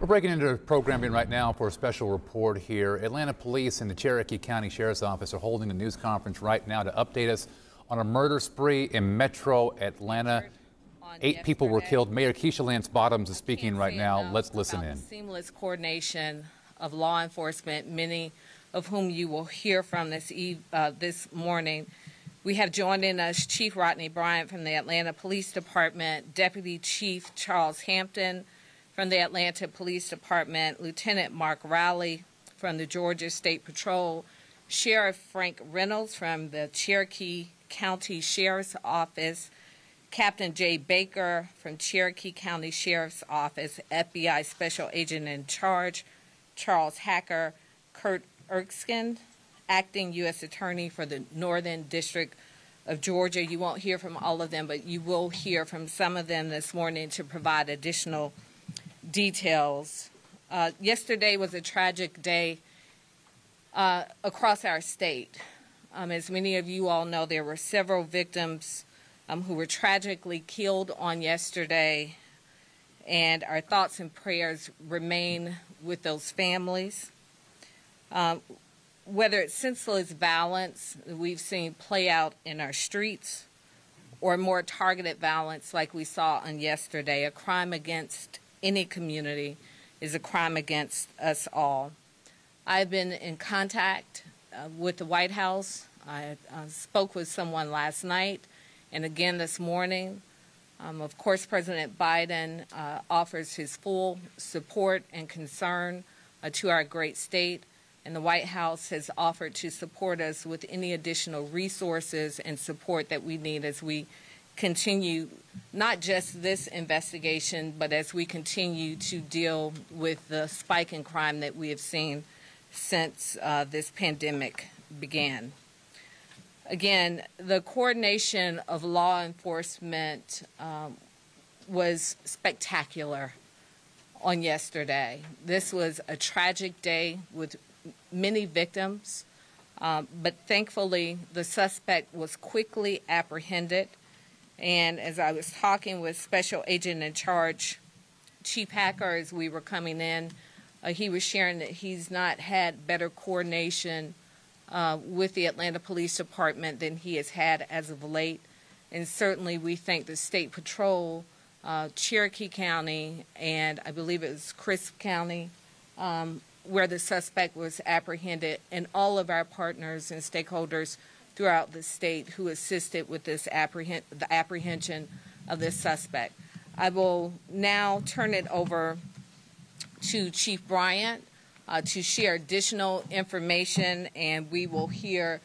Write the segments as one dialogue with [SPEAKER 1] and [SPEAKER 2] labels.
[SPEAKER 1] We're breaking into programming right now for a special report here. Atlanta Police and the Cherokee County Sheriff's Office are holding a news conference right now to update us on a murder spree in Metro Atlanta. 8 people were killed. Mayor Keisha Lance Bottoms is speaking right now. Let's listen in.
[SPEAKER 2] Seamless coordination of law enforcement, many of whom you will hear from this morning. We have joining us Chief Rodney Bryant from the Atlanta Police Department, Deputy Chief Charles Hampton from the Atlanta Police Department, Lieutenant Mark Rowley from the Georgia State Patrol, Sheriff Frank Reynolds from the Cherokee County Sheriff's Office, Captain Jay Baker from Cherokee County Sheriff's Office, FBI Special Agent in Charge, Charles Hacker, Kurt Erskine, Acting U.S. Attorney for the Northern District of Georgia. You won't hear from all of them, but you will hear from some of them this morning to provide additional details. Yesterday was a tragic day across our state. As many of you all know, there were several victims who were tragically killed on yesterday, and our thoughts and prayers remain with those families. Whether it's senseless violence we've seen play out in our streets or more targeted violence like we saw on yesterday, a crime against any community is a crime against us all. I've been in contact with the White House. I spoke with someone last night and again this morning. Of course, President Biden offers his full support and concern to our great state, and the White House has offered to support us with any additional resources and support that we need as we continue not just this investigation, but as we continue to deal with the spike in crime that we have seen since this pandemic began. Again, the coordination of law enforcement was spectacular on yesterday. This was a tragic day with many victims, but thankfully the suspect was quickly apprehended. And as I was talking with Special Agent in Charge, Chief Hacker, as we were coming in, he was sharing that he's not had better coordination with the Atlanta Police Department than he has had as of late. And certainly we thank the State Patrol, Cherokee County, and I believe it was Crisp County, where the suspect was apprehended, and all of our partners and stakeholders throughout the state who assisted with this the apprehension of this suspect. I will now turn it over to Chief Bryant to share additional information, and we will hear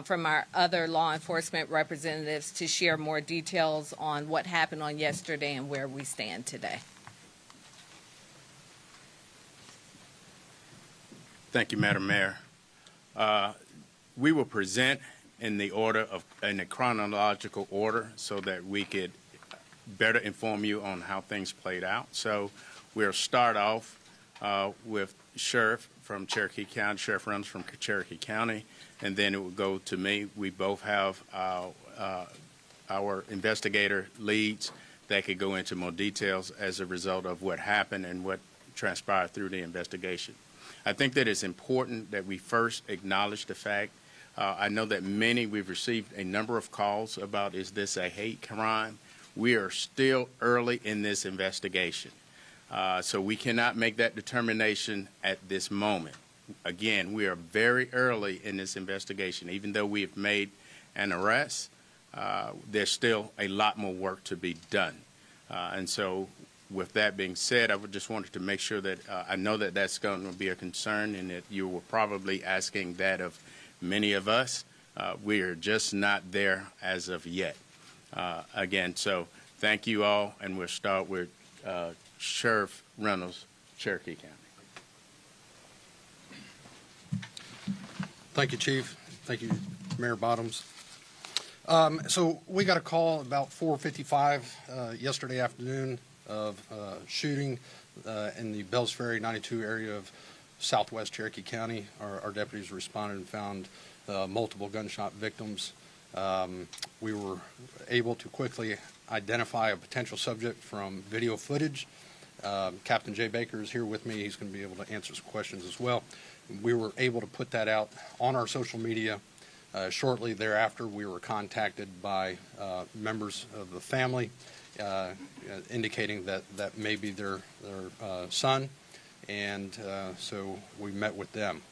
[SPEAKER 2] from our other law enforcement representatives to share more details on what happened on yesterday and where we stand today.
[SPEAKER 3] Thank you, Madam Mayor. We will present in the chronological order so that we could better inform you on how things played out. So we'll start off with Sheriff from Cherokee County, Sheriff Reynolds from Cherokee County, and then it will go to me. We both have our investigator leads that could go into more details as a result of what happened and what transpired through the investigation. I think that it's important that we first acknowledge the fact. I know that we've received a number of calls about, is this a hate crime? We are still early in this investigation. So we cannot make that determination at this moment. Again, we are very early in this investigation. Even though we have made an arrest, there's still a lot more work to be done. And so with that being said, I just wanted to make sure that I know that that's going to be a concern and that you were probably asking that of many of us. We are just not there as of yet. Again, so thank you all, and we'll start with Sheriff Reynolds, Cherokee County.
[SPEAKER 4] Thank you, Chief. Thank you, Mayor Bottoms. So we got a call about 4:55 yesterday afternoon of shooting in the Bells Ferry 92 area of southwest Cherokee County. Our deputies responded and found multiple gunshot victims. We were able to quickly identify a potential subject from video footage. Captain Jay Baker is here with me. He's going to be able to answer some questions as well. We were able to put that out on our social media. Shortly thereafter, we were contacted by members of the family indicating that that may be their son, and so we met with them.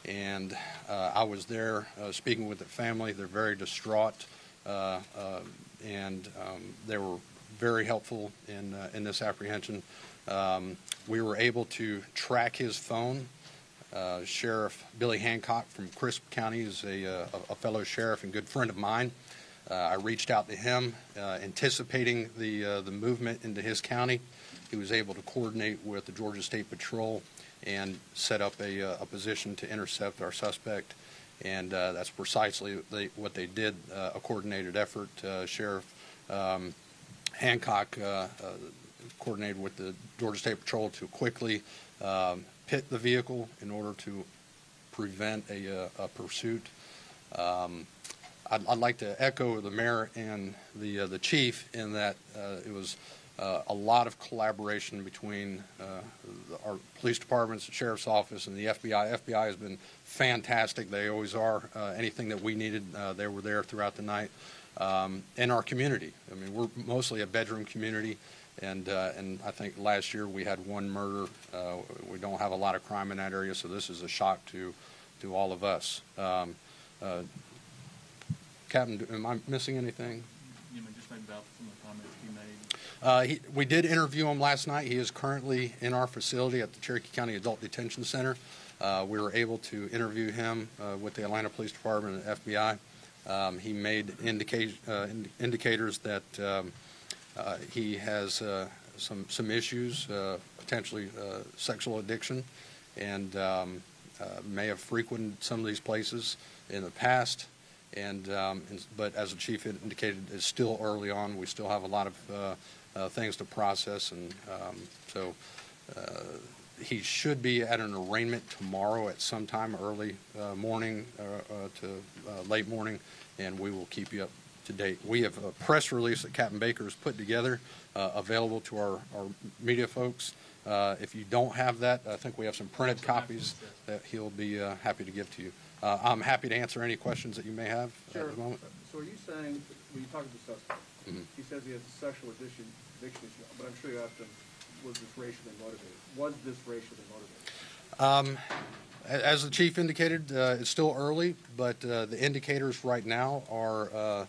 [SPEAKER 4] And I was there speaking with the family. They're very distraught, and they were very helpful in this apprehension. We were able to track his phone. Sheriff Billy Hancock from Crisp County is a fellow sheriff and good friend of mine. I reached out to him, anticipating the movement into his county. He was able to coordinate with the Georgia State Patrol and set up a position to intercept our suspect, and that's precisely what they did, a coordinated effort. Sheriff Hancock coordinated with the Georgia State Patrol to quickly pit the vehicle in order to prevent a pursuit. I'd like to echo the mayor and the chief in that it was a lot of collaboration between our police departments, the sheriff's office, and the FBI. FBI has been fantastic. They always are. Anything that we needed, they were there throughout the night. And our community. I mean, we're mostly a bedroom community. And I think last year we had one murder. We don't have a lot of crime in that area, so this is a shock to all of us. Captain, am I missing anything?
[SPEAKER 5] You know, just maybe about some of the comments he made.
[SPEAKER 4] We did interview him last night. He is currently in our facility at the Cherokee County Adult Detention Center. We were able to interview him with the Atlanta Police Department and FBI. He made indicators that he has some issues, potentially sexual addiction, and may have frequented some of these places in the past. But as the chief indicated, it's still early on. We still have a lot of things to process, and so he should be at an arraignment tomorrow at some time, early morning to late morning, and we will keep you up to date. We have a press release that Captain Baker has put together available to our media folks. If you don't have that, I think we have some printed copies that he'll be happy to give to you. I'm happy to answer any questions that you may have at the moment.
[SPEAKER 6] So are you saying, when you talk to the suspect, he says he has a sexual addiction issue, but I'm sure you asked him, was this racially motivated? Was this racially motivated?
[SPEAKER 4] As the chief indicated, it's still early, but the indicators right now are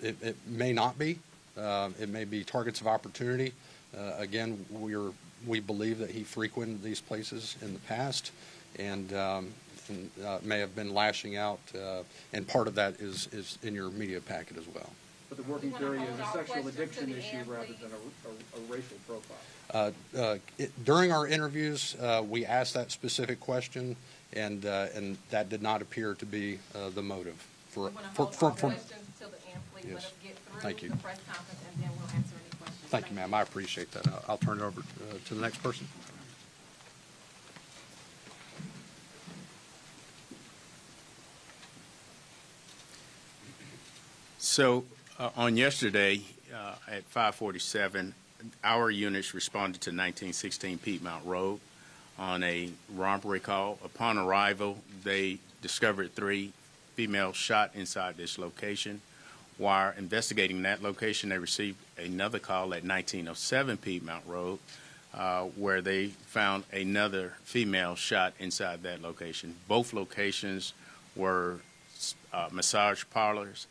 [SPEAKER 4] it may not be. It may be targets of opportunity. Again, we believe that he frequented these places in the past, and may have been lashing out, and part of that is in your media packet as well.
[SPEAKER 6] But the working theory is a sexual addiction issue rather than a racial profile.
[SPEAKER 4] During our interviews, we asked that specific question, and that did not appear to be the motive.
[SPEAKER 7] Questions till the end, please.
[SPEAKER 4] Yes.
[SPEAKER 7] Let us get through
[SPEAKER 4] Thank you.
[SPEAKER 7] the press conference, and then we'll answer any questions.
[SPEAKER 4] Thank you, ma'am. I appreciate that. I'll turn it over to the next person.
[SPEAKER 3] So on yesterday at 5:47, our units responded to 1916 Piedmont Road on a robbery call. Upon arrival, they discovered 3 females shot inside this location. While investigating that location, they received another call at 1907 Piedmont Road where they found another female shot inside that location. Both locations were massage parlors.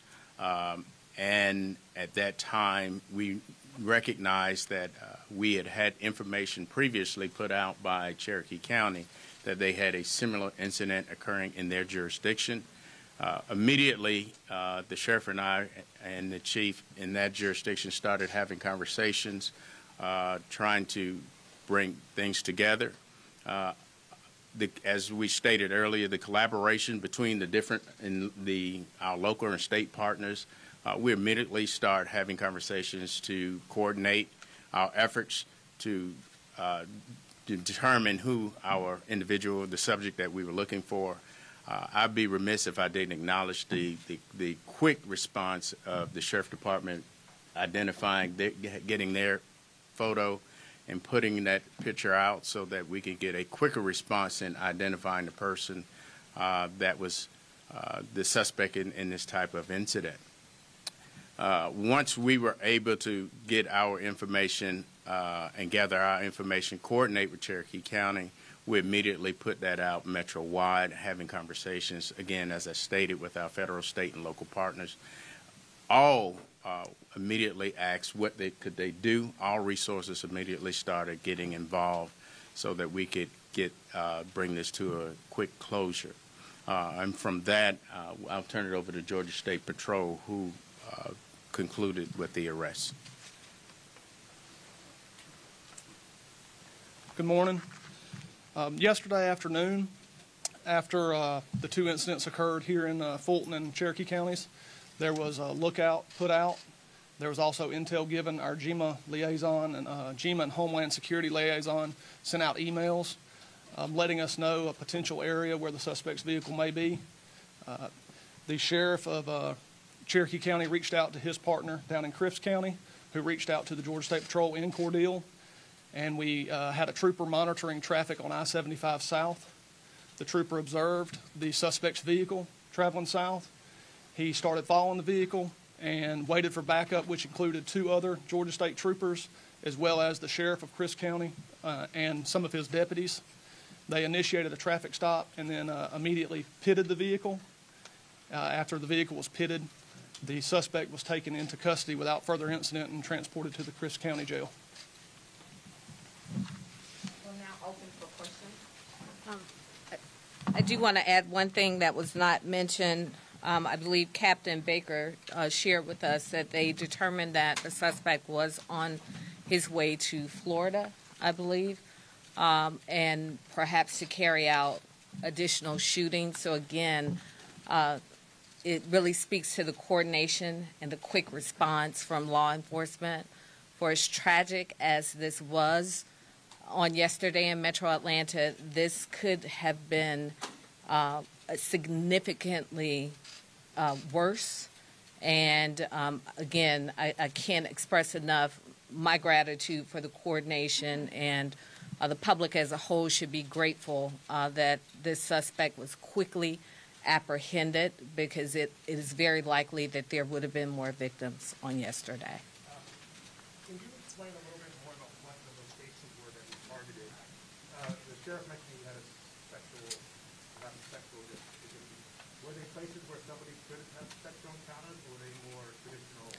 [SPEAKER 3] And at that time, we recognized that we had information previously put out by Cherokee County that they had a similar incident occurring in their jurisdiction. Immediately, the sheriff and I and the chief in that jurisdiction started having conversations, trying to bring things together. As we stated earlier, the collaboration between the different our local and state partners, we immediately start having conversations to coordinate our efforts to determine who our individual, the subject that we were looking for. I'd be remiss if I didn't acknowledge the quick response of the Sheriff Department identifying, getting their photo and putting that picture out so that we can get a quicker response in identifying the person that was the suspect in this type of incident. Once we were able to get our information and gather our information, coordinate with Cherokee County, we immediately put that out metro-wide, having conversations, again, as I stated, with our federal, state, and local partners. All immediately asked what could they do. All resources immediately started getting involved so that we could bring this to a quick closure. And from that, I'll turn it over to Georgia State Patrol, who concluded with the arrest.
[SPEAKER 8] Good morning. Yesterday afternoon, after the two incidents occurred here in Fulton and Cherokee counties, there was a lookout put out. There was also intel given. Our GEMA liaison and GEMA and Homeland Security liaison sent out emails letting us know a potential area where the suspect's vehicle may be. The sheriff of Cherokee County reached out to his partner down in Crifts County, who reached out to the Georgia State Patrol in Cordele. And we had a trooper monitoring traffic on I-75 South. The trooper observed the suspect's vehicle traveling south. He started following the vehicle and waited for backup, which included 2 other Georgia State troopers, as well as the sheriff of Crifts County and some of his deputies. They initiated a traffic stop and then immediately pitted the vehicle. After the vehicle was pitted, the suspect was taken into custody without further incident and transported to the Crifts County Jail.
[SPEAKER 2] I do want to add one thing that was not mentioned. I believe Captain Baker shared with us that they determined that the suspect was on his way to Florida, I believe, and perhaps to carry out additional shootings. So again, it really speaks to the coordination and the quick response from law enforcement. For as tragic as this was on yesterday in Metro Atlanta, this could have been significantly worse. And again, I can't express enough my gratitude for the coordination, and the public as a whole should be grateful that this suspect was quickly apprehended, because it is very likely that there would have been more victims on yesterday.
[SPEAKER 9] Can you explain a little bit more about what the locations were that you targeted? The sheriff mentioned you had a sexual identity. Were they places where somebody could have sexual encounters, or were they more traditional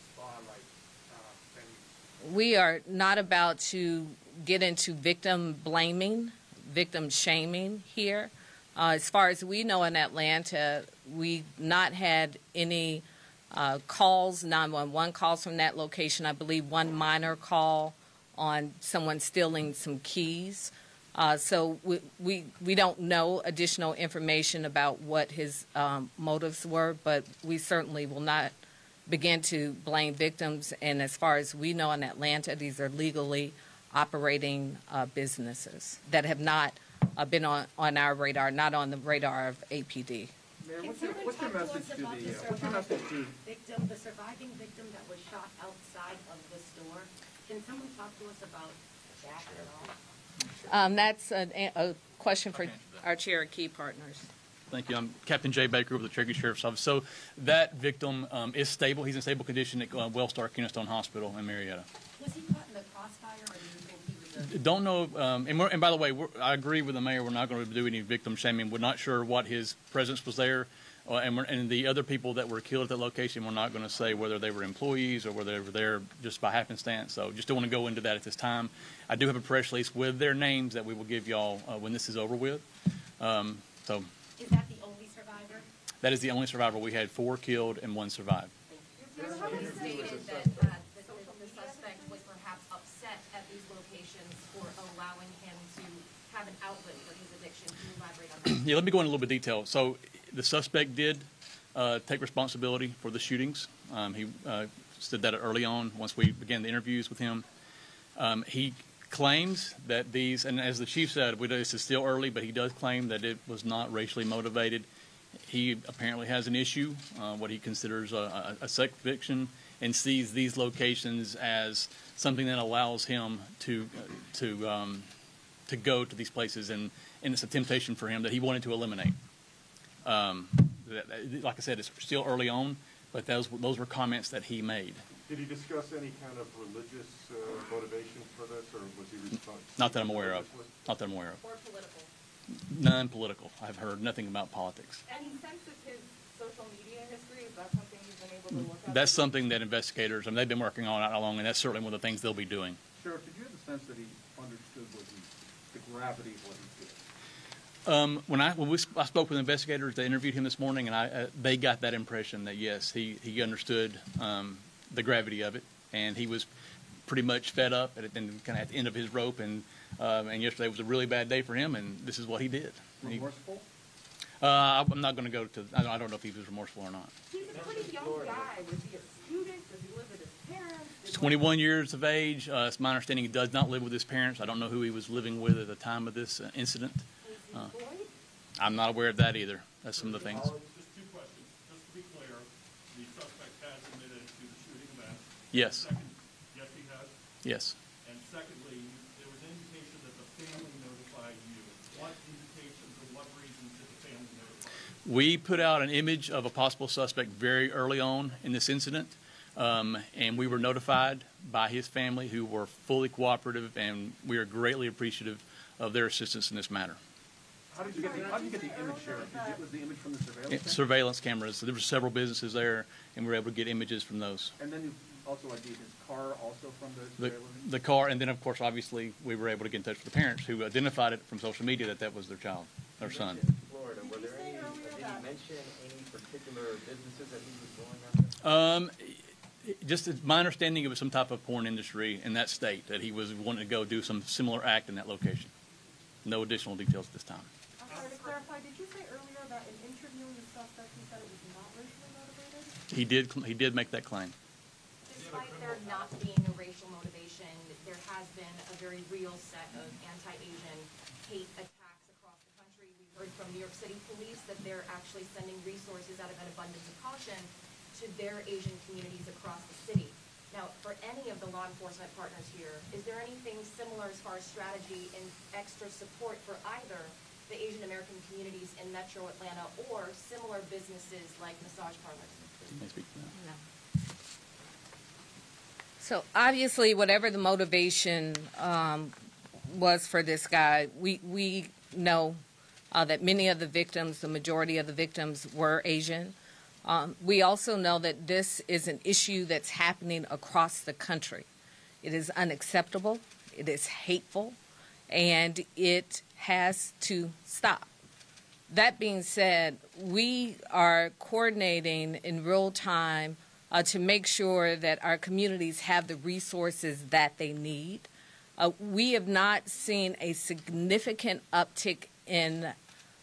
[SPEAKER 9] spa-like venues?
[SPEAKER 2] We are not about to get into victim blaming, victim shaming here. As far as we know in Atlanta, we've not had any calls, 911 calls from that location. I believe one minor call on someone stealing some keys. So we don't know additional information about what his motives were, but we certainly will not begin to blame victims. And as far as we know in Atlanta, these are legally operating businesses that have not been on our radar, not on the radar of APD.
[SPEAKER 6] Mayor, what's your message to the
[SPEAKER 7] victim, the surviving victim that was shot outside of the store? Can someone talk to us about that at all?
[SPEAKER 2] That's a question for our Cherokee partners.
[SPEAKER 5] Thank you. I'm Captain Jay Baker with the Cherokee Sheriff's Office. So that victim is stable. He's in stable condition at Wellstar Kennestone Hospital in Marietta.
[SPEAKER 7] Was he caught in the crossfire, or do you think he was a...
[SPEAKER 5] Don't know. And by the way, I agree with the mayor. We're not going to do any victim shaming. We're not sure what his presence was there. And the other people that were killed at that location, we're not going to say whether they were employees or whether they were there just by happenstance. So just don't want to go into that at this time. I do have a press release with their names that we will give y'all when this is over with. So
[SPEAKER 7] Is that the only survivor?
[SPEAKER 5] that is the only survivor. We had 4 killed and 1 survived.
[SPEAKER 7] Stated that the suspect was perhaps upset at these locations for allowing him to have an outlet for his addiction. Can you elaborate on that?
[SPEAKER 5] Yeah, let me go into a little bit of detail. So the suspect did take responsibility for the shootings. He said that early on once we began the interviews with him. He claims that these, and as the chief said, this is still early, but he does claim that it was not racially motivated. He apparently has an issue, what he considers a sex addiction, and sees these locations as something that allows him to go to these places, and it's a temptation for him that he wanted to eliminate. Like I said, it's still early on, but those were comments that he made.
[SPEAKER 6] Did he discuss any kind of religious motivation for this, or was he responsible?
[SPEAKER 5] Not that I'm aware of. Not that I'm aware of.
[SPEAKER 7] Or political?
[SPEAKER 5] None political. I've heard nothing about politics.
[SPEAKER 7] Any sense of his social media history? Is that something you've been able to look at?
[SPEAKER 5] That's something that investigators, they've been working on all along, and that's certainly one of the things they'll be doing.
[SPEAKER 6] Sheriff, did you have the sense that he understood the gravity of what he did?
[SPEAKER 5] When I spoke with investigators, they interviewed him this morning, and they got that impression that yes, he understood the gravity of it, and he was pretty much fed up and kind of at the end of his rope, and yesterday was a really bad day for him, and this is what he did.
[SPEAKER 6] Remorseful?
[SPEAKER 5] I'm not going to go to. I don't know if he was remorseful or not.
[SPEAKER 7] He's a pretty young guy. Was he a student? Does he live with his parents?
[SPEAKER 5] He's 21 years of age. It's my understanding he does not live with his parents. I don't know who he was living with at the time of this incident. I'm not aware of that either. That's some of the things.
[SPEAKER 9] Just two questions. Just to be clear, the suspect has admitted to the shooting event.
[SPEAKER 5] Yes.
[SPEAKER 9] Second, yes, he has.
[SPEAKER 5] Yes.
[SPEAKER 9] And secondly, there was an indication that the family notified you. What indications or what reasons did the family notify you?
[SPEAKER 5] We put out an image of a possible suspect very early on in this incident, and we were notified by his family, who were fully cooperative, and we are greatly appreciative of their assistance in this matter.
[SPEAKER 6] How did you get the image, Sheriff? Was the image from the surveillance camera?
[SPEAKER 5] Surveillance cameras. So there were several businesses there, and we were able to get images from those.
[SPEAKER 6] And then you also ID'd his car also from the surveillance?
[SPEAKER 5] The car, and then of course, obviously, we were able to get in touch with the parents, who identified it from social media that was their child, their son.
[SPEAKER 10] Florida, were there any? Did he mention any particular businesses that he was going after?
[SPEAKER 5] Just my understanding, it was some type of porn industry in that state that he was wanting to go do some similar act in that location. No additional details at this time.
[SPEAKER 11] Sorry to clarify, did you say earlier that in interviewing the suspect, he said it was not racially motivated?
[SPEAKER 5] He did make that claim.
[SPEAKER 7] Despite there not being a racial motivation, there has been a very real set of anti-Asian hate attacks across the country. We heard from New York City police that they're actually sending resources out of an abundance of caution to their Asian communities across the city. Now, for any of the law enforcement partners here, is there anything similar as far as strategy and extra support for either the Asian American communities in Metro Atlanta or similar businesses like massage parlors?
[SPEAKER 5] May I speak to that?
[SPEAKER 2] No. So obviously, whatever the motivation was for this guy, we know that many of the victims, the majority of the victims, were Asian. We also know that this is an issue that's happening across the country. It is unacceptable, it is hateful, and it has to stop. That being said, we are coordinating in real time to make sure that our communities have the resources that they need. We have not seen a significant uptick in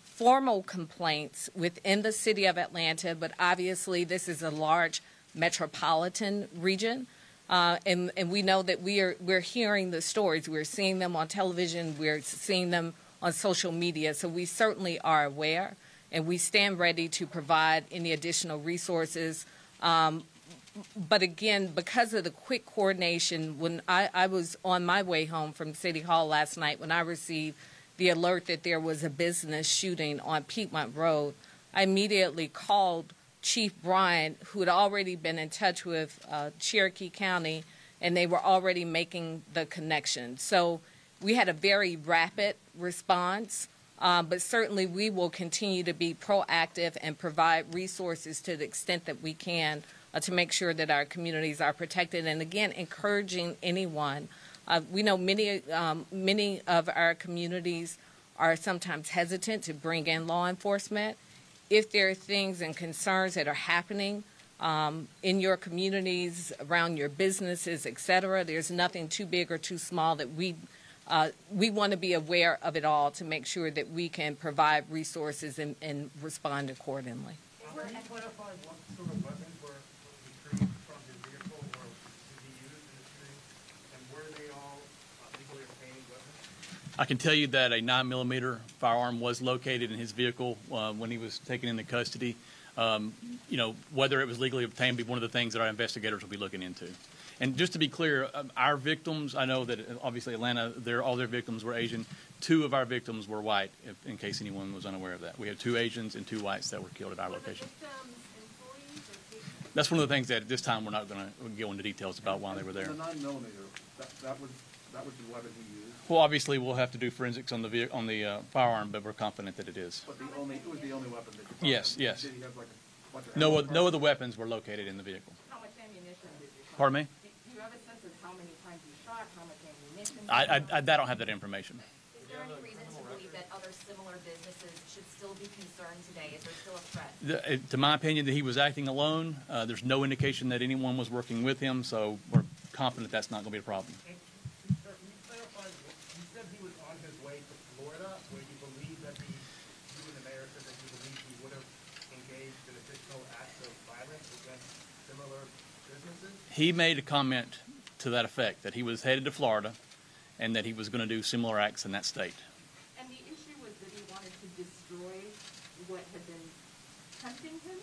[SPEAKER 2] formal complaints within the city of Atlanta, but obviously this is a large metropolitan region, and we know that we're hearing the stories. We're seeing them on television. We're seeing them on social media. So we certainly are aware, and we stand ready to provide any additional resources. But again, because of the quick coordination, when I was on my way home from City Hall last night, when I received the alert that there was a business shooting on Piedmont Road, I immediately called Chief Bryant, who had already been in touch with Cherokee County, and they were already making the connection. So we had a very rapid response, but certainly we will continue to be proactive and provide resources to the extent that we can to make sure that our communities are protected. And again, encouraging anyone. We know many of our communities are sometimes hesitant to bring in law enforcement. If there are things and concerns that are happening in your communities, around your businesses, et cetera, there's nothing too big or too small that we want to be aware of it all to make sure that we can provide resources and respond accordingly.
[SPEAKER 9] Can you clarify what sort of weapons were retrieved from his vehicle or did he use in the shooting, and were they all legally obtained weapons?
[SPEAKER 5] I can tell you that a 9mm firearm was located in his vehicle when he was taken into custody. You know, whether it was legally obtained will be one of the things that our investigators will be looking into. And just to be clear, our victims, I know that obviously Atlanta, all their victims were Asian. 2 of our victims were white, in case anyone was unaware of that. We had 2 Asians and 2 whites that were killed at our location. That's one of the things that at this time we're not going to go into details about why they were there.
[SPEAKER 6] The 9mm, that was the weapon he used?
[SPEAKER 5] Well, obviously we'll have to do forensics on the firearm, but we're confident that it is.
[SPEAKER 6] But it was the only weapon that you found?
[SPEAKER 5] Yes, yes.
[SPEAKER 6] Did he have like a bunch of
[SPEAKER 5] No other weapons were located in the vehicle.
[SPEAKER 7] How much ammunition did you find?
[SPEAKER 5] Pardon me?
[SPEAKER 7] Do you have a sense of how many times you shot, how much ammunition?
[SPEAKER 5] I don't have that information.
[SPEAKER 7] Is there any reason to believe that other similar businesses should still be concerned today? Is there still a threat?
[SPEAKER 5] To my opinion, that he was acting alone. There's no indication that anyone was working with him, so we're confident that's not going to be a problem.
[SPEAKER 9] Sir, can you clarify, you said he was on his way to Florida, where you believe that you and the mayor said that you believe he would have engaged in additional acts of violence against similar businesses?
[SPEAKER 5] He made a comment to that effect, that he was headed to Florida and that he was going to do similar acts in that state.
[SPEAKER 11] And the issue was that he wanted to destroy what had been tempting him?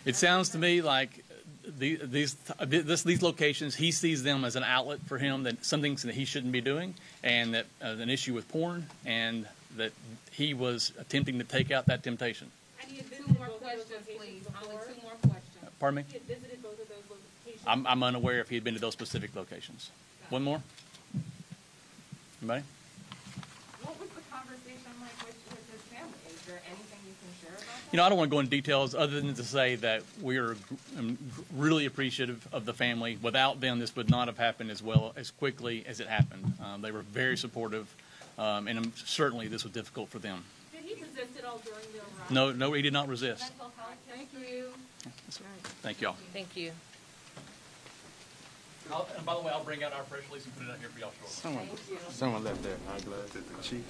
[SPEAKER 5] It sounds to me like these locations, he sees them as an outlet for him, that some things that he shouldn't be doing, and that an issue with porn, and that he was attempting to take out that temptation.
[SPEAKER 11] And he had
[SPEAKER 2] Two
[SPEAKER 11] visited
[SPEAKER 2] more
[SPEAKER 11] both of those
[SPEAKER 2] questions,
[SPEAKER 11] locations
[SPEAKER 2] please. Only
[SPEAKER 11] before?
[SPEAKER 2] 2 more questions.
[SPEAKER 5] Pardon me?
[SPEAKER 11] He had visited both of those locations?
[SPEAKER 5] I'm unaware if he had been to those specific locations. One more? Anybody?
[SPEAKER 11] What was the conversation like with his family? Is there anything you can share about that?
[SPEAKER 5] You know, I don't want to go into details other than to say that we are really appreciative of the family. Without them, this would not have happened as quickly as it happened. They were very supportive, and certainly this was difficult for them.
[SPEAKER 11] Did he resist at all during the ride?
[SPEAKER 5] No, he did not resist.
[SPEAKER 11] Mental health Thank you.
[SPEAKER 5] Thank y'all.
[SPEAKER 2] Thank you.
[SPEAKER 5] And by the way, I'll bring out our press release and put it out here for y'all shortly.
[SPEAKER 3] Someone left their eyeglass at the chief.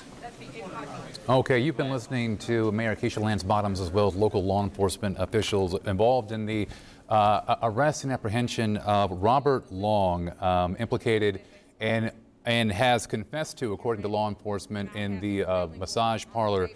[SPEAKER 1] Okay, you've been listening to Mayor Keisha Lance Bottoms as well as local law enforcement officials involved in the arrest and apprehension of Robert Long, implicated and has confessed to, according to law enforcement, in the massage parlor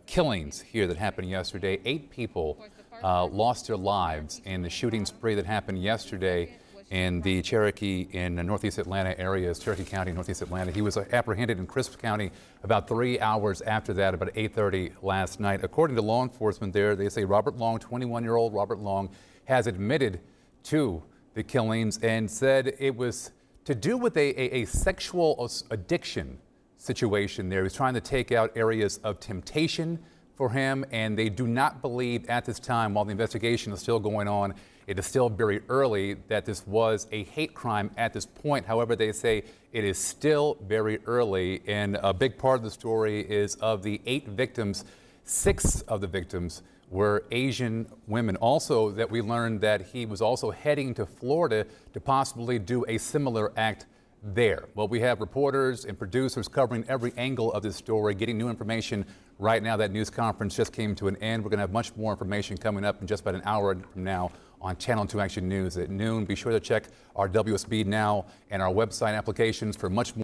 [SPEAKER 1] killings here that happened yesterday. 8 people lost their lives in the shooting spree that happened yesterday in the Cherokee in Northeast Atlanta areas, Cherokee County, Northeast Atlanta. He was apprehended in Crisp County about 3 hours after that, about 8:30 last night. According to law enforcement there, they say Robert Long, 21-year-old Robert Long, has admitted to the killings and said it was to do with a sexual addiction situation there. He was trying to take out areas of temptation for him, and they do not believe at this time, while the investigation is still going on, it is still very early, that this was a hate crime at this point. However, they say it is still very early, and a big part of the story is of the 8 victims, 6 of the victims were Asian women. Also, that we learned that he was also heading to Florida to possibly do a similar act there. Well, we have reporters and producers covering every angle of this story, getting new information right now. That news conference just came to an end. We're going to have much more information coming up in just about an hour from now on Channel 2 Action News at noon. Be sure to check our WSB Now and our website applications for much more.